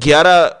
11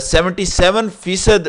77%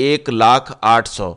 1,08,000,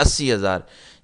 80,000।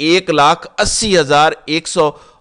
1,80,100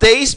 23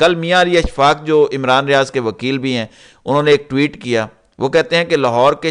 کل میاں علی اشفاق جو عمران ریاض کے وکیل بھی ہیں، انہوں نے ایک ٹویٹ کیا، وہ کہتے ہیں کہ لاہور کے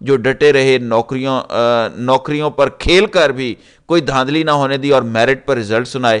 جو ڈٹے رہے، نوکریوں پر کھیل کر بھی کوئی دھاندلی نہ ہونے دی اور میرٹ پر رزلٹ سنائے۔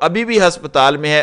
ابھی بھی ہسپتال میں ہے،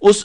اس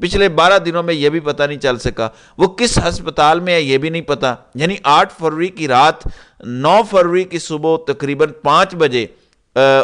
پچھلے 12 دنوں میں یہ بھی پتہ نہیں چل سکا، وہ کس ہسپتال میں ہے یہ بھی نہیں پتا۔ یعنی 8 فروری کی رات 9 فروری کی صبح تقریباً 5 بجے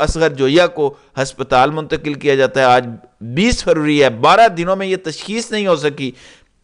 اصغر جویہ کو ہسپتال منتقل کیا جاتا ہے۔ آج 20 فروری ہے، 12 دنوں میں یہ تشخیص نہیں ہو سکی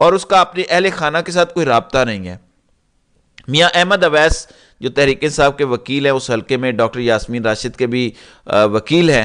اور اس کا اپنے اہل خانہ کے ساتھ کوئی رابطہ نہیں ہے۔ میاں احمد اویس جو تحریک انصاف کے وکیل ہیں، اس حلقے میں ڈاکٹر یاسمین راشد کے بھی وکیل ہیں،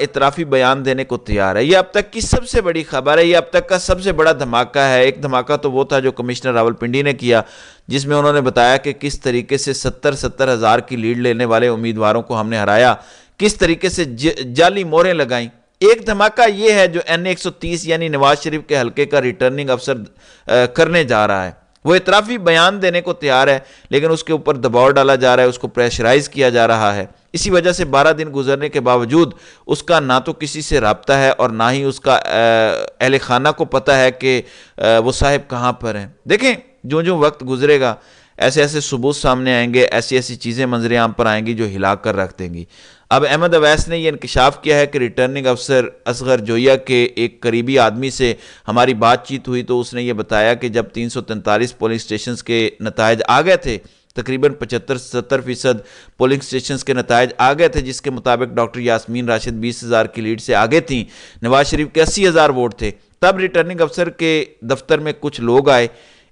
اعترافی بیان دینے کو تیار ہے۔ یہ اب تک کی سب سے بڑی خبر ہے، یہ اب تک کا سب سے بڑا دھماکہ ہے۔ ایک دھماکہ تو وہ تھا جو کمشنر راولپنڈی نے کیا، جس میں انہوں نے بتایا کہ کس طریقے سے 70 ہزار کی لیڈ لینے والے امیدواروں کو ہم نے ہرایا، کس طریقے سے جعلی موریں لگائیں۔ ایک دھماکہ یہ ہے جو این 130 یعنی نواز شریف کے حلقے کا ریٹرننگ افسر کرنے جا رہا ہے۔ وہ اعترافی بیان دینے کو تیار ہے، لیکن اس کے اوپر دباؤ ڈالا جا رہا ہے، اس کو پریشرائز کیا جا رہا ہے۔ اسی وجہ سے 12 دن گزرنے کے باوجود اس کا نہ تو کسی سے رابطہ ہے اور نہ ہی اس کا اہل خانہ کو پتہ ہے کہ وہ صاحب کہاں پر ہیں۔ دیکھیں جو جو وقت گزرے گا، ایسے ایسے ثبوت سامنے آئیں گے، ایسی ایسی چیزیں منظر عام پر آئیں گی جو ہلا کر رکھ دیں گی۔ اب احمد اویس نے یہ انکشاف کیا ہے کہ ریٹرننگ افسر اصغر جویہ کے ایک قریبی آدمی سے ہماری بات چیت ہوئی تو اس نے یہ بتایا کہ جب 343 پولنگ سٹیشنز کے نتائج آ گئے تھے، تقریباً 75-70% پولنگ سٹیشنز کے نتائج آ گئے تھے، جس کے مطابق ڈاکٹر یاسمین راشد 20 ہزار کی لیڈ سے آگے تھیں، نواز شریف کے 80 ہزار ووٹ تھے۔ تب ریٹرننگ افسر کے دفتر میں کچھ لوگ آئے،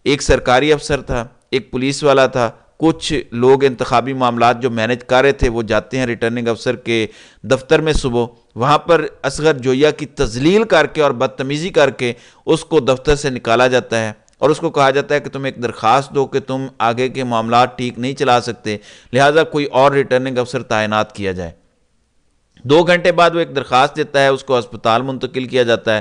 ایک سرکاری افسر تھا، ایک پولیس والا تھا، کچھ لوگ انتخابی معاملات جو مینج کر رہے تھے وہ جاتے ہیں ریٹرننگ افسر کے دفتر میں صبح، وہاں پر اصغر جویہ کی تذلیل کر کے اور بدتمیزی کر کے اس کو دفتر سے نکالا جاتا ہے، اور اس کو کہا جاتا ہے کہ تم ایک درخواست دو کہ تم آگے کے معاملات ٹھیک نہیں چلا سکتے، لہٰذا کوئی اور ریٹرننگ افسر تعینات کیا جائے۔ 2 گھنٹے بعد وہ ایک درخواست دیتا ہے، اس کو ہسپتال منتقل کیا جاتا ہے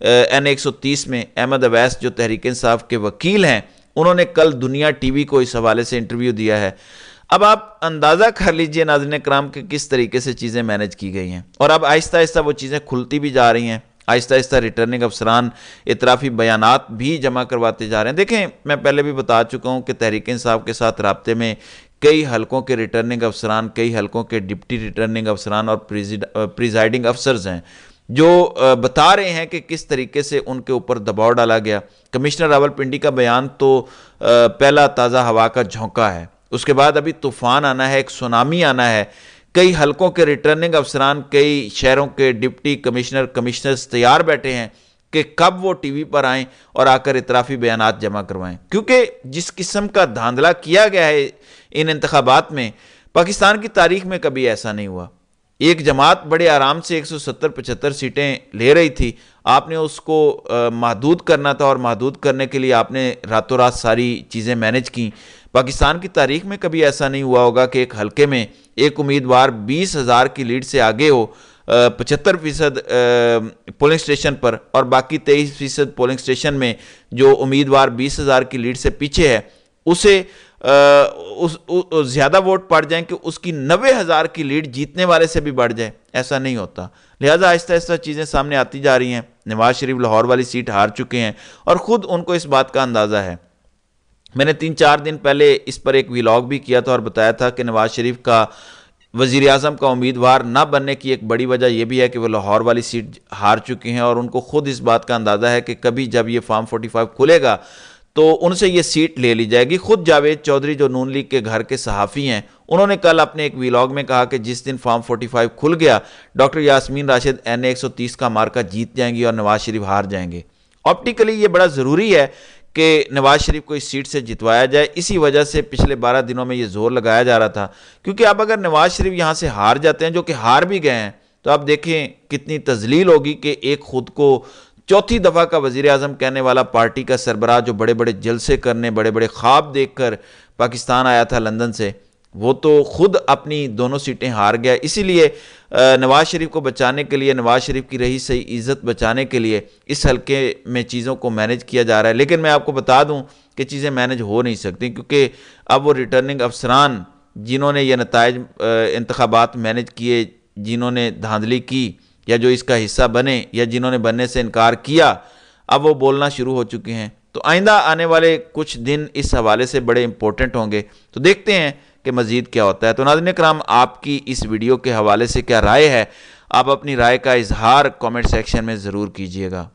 این 130 میں۔ احمد اویس جو تحریک انصاف کے وکیل ہیں، انہوں نے کل دنیا ٹی وی کو اس حوالے سے انٹرویو دیا ہے۔ اب آپ اندازہ کر لیجئے ناظرین کرام کہ کس طریقے سے چیزیں مینج کی گئی ہیں، اور اب آہستہ آہستہ وہ چیزیں کھلتی بھی جا رہی ہیں، آہستہ آہستہ ریٹرننگ افسران اعترافی بیانات بھی جمع کرواتے جا رہے ہیں۔ دیکھیں میں پہلے بھی بتا چکا ہوں کہ تحریک انصاف کے ساتھ رابطے میں کئی حلقوں کے ریٹرننگ افسران، کئی حلقوں کے ڈپٹی ریٹرننگ افسران اور پریزائڈنگ افسرز ہیں جو بتا رہے ہیں کہ کس طریقے سے ان کے اوپر دباؤ ڈالا گیا۔ کمشنر راولپنڈی کا بیان تو پہلا تازہ ہوا کا جھونکا ہے، اس کے بعد ابھی طوفان آنا ہے، ایک سونامی آنا ہے۔ کئی حلقوں کے ریٹرننگ افسران، کئی شہروں کے ڈپٹی کمشنرز تیار بیٹھے ہیں کہ کب وہ ٹی وی پر آئیں اور آ کر اعترافی بیانات جمع کروائیں، کیونکہ جس قسم کا دھاندلا کیا گیا ہے ان انتخابات میں، پاکستان کی تاریخ میں کبھی ایسا نہیں ہوا۔ ایک جماعت بڑے آرام سے 170-75 سیٹیں لے رہی تھی، آپ نے اس کو محدود کرنا تھا، اور محدود کرنے کے لیے آپ نے راتوں رات ساری چیزیں مینج کی۔ پاکستان کی تاریخ میں کبھی ایسا نہیں ہوا ہوگا کہ ایک حلقے میں ایک امیدوار 20 ہزار کی لیڈ سے آگے ہو 75% پولنگ سٹیشن پر، اور باقی 23% پولنگ سٹیشن میں جو امیدوار 20 ہزار کی لیڈ سے پیچھے ہے اسے زیادہ ووٹ پڑ جائیں کہ اس کی 90 ہزار کی لیڈ جیتنے والے سے بھی بڑھ جائے، ایسا نہیں ہوتا۔ لہٰذا آہستہ آہستہ چیزیں سامنے آتی جا رہی ہیں۔ نواز شریف لاہور والی سیٹ ہار چکے ہیں اور خود ان کو اس بات کا اندازہ ہے۔ میں نے 3-4 دن پہلے اس پر ایک ویلاگ بھی کیا تھا اور بتایا تھا کہ نواز شریف کا وزیر اعظم کا امیدوار نہ بننے کی ایک بڑی وجہ یہ بھی ہے کہ وہ لاہور والی سیٹ ہار چکے ہیں، اور ان کو خود اس بات کا اندازہ ہے کہ کبھی جب یہ فارم 45 کھلے گا تو ان سے یہ سیٹ لے لی جائے گی۔ خود جاوید چودھری جو نون لیگ کے گھر کے صحافی ہیں، انہوں نے کل اپنے ایک ویلاگ میں کہا کہ جس دن فارم 45 کھل گیا ڈاکٹر یاسمین راشد این 130 کا مارکہ جیت جائیں گی اور نواز شریف ہار جائیں گے۔ آپٹیکلی یہ بڑا ضروری ہے کہ نواز شریف کو اس سیٹ سے جتوایا جائے، اسی وجہ سے پچھلے 12 دنوں میں یہ زور لگایا جا رہا تھا، کیونکہ اب اگر نواز شریف یہاں سے ہار جاتے ہیں، جو کہ ہار بھی گئے ہیں، تو آپ دیکھیں کتنی تذلیل ہوگی کہ ایک خود کو چوتھی دفعہ کا وزیر اعظم کہنے والا پارٹی کا سربراہ جو بڑے بڑے جلسے کرنے، بڑے بڑے خواب دیکھ کر پاکستان آیا تھا لندن سے، وہ تو خود اپنی دونوں سیٹیں ہار گیا. اسی لیے نواز شریف کو بچانے کے لیے، نواز شریف کی رہی صحیح عزت بچانے کے لیے اس حلقے میں چیزوں کو مینج کیا جا رہا ہے. لیکن میں آپ کو بتا دوں کہ چیزیں مینج ہو نہیں سکتی، کیونکہ اب وہ ریٹرننگ افسران جنہوں نے یہ نتائج انتخابات مینج کیے، جنہوں نے دھاندلی کی یا جو اس کا حصہ بنے یا جنہوں نے بننے سے انکار کیا، اب وہ بولنا شروع ہو چکے ہیں. تو آئندہ آنے والے کچھ دن اس حوالے سے بڑے امپورٹنٹ ہوں گے. تو دیکھتے ہیں کہ مزید کیا ہوتا ہے. تو ناظرین کرام، آپ کی اس ویڈیو کے حوالے سے کیا رائے ہے؟ آپ اپنی رائے کا اظہار کامنٹ سیکشن میں ضرور کیجئے گا.